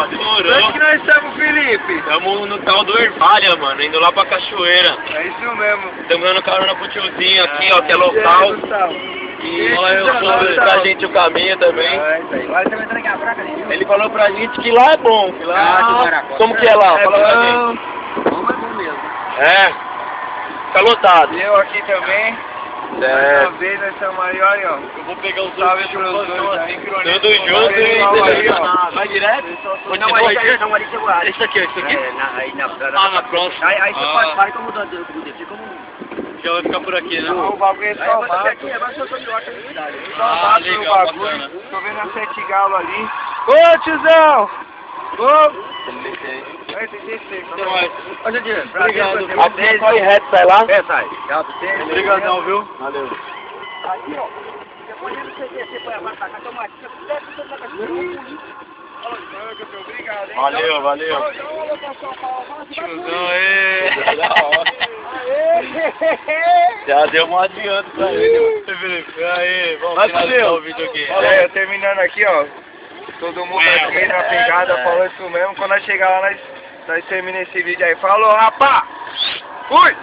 Onde que nós estamos, Felipe? Estamos no tal do Ervalha, mano, indo lá pra cachoeira. É isso mesmo. Estamos dando carona pro tiozinho aqui, ó, que é local. E falou pra gente o caminho também. Ele falou pra gente que lá é bom, que lá... Como que é lá? Fala pra gente. Bom, é bom mesmo. É. Fica lotado. Eu aqui também. Mais uma vez nós estamos aí, olha, ó. Eu vou pegar os Salve pros dois aí. Tudo junto e... Vai direto? Não, aí chegou lá. Esse aqui, esse aqui? Aí na na próxima. Aí você pode parar como mudando como... Já vai ficar por aqui, né? Não, o bagulho é só mato. Agora eu sou de horta na cidade. Só mato no bagulho. Tô vendo a 7 galo ali. Ô, tiozão! Ô! Aí, tem que ser. Ô, Jandir, Obrigado. Aqui corre reto, sai lá. sai. Obrigadão, viu? Valeu. Aqui, ó. Depois você põe a vaca pra cá, toma aqui. Obrigado, hein? Valeu, valeu. Tiozão, ê! Já deu um adianto pra ele, Felipe. Aí, vamos finalizar o vídeo aqui. Terminando aqui, ó. Todo mundo aqui na pegada falando isso mesmo. Quando nós chegar lá, nós terminamos esse vídeo aí. Falou, rapá! Fui!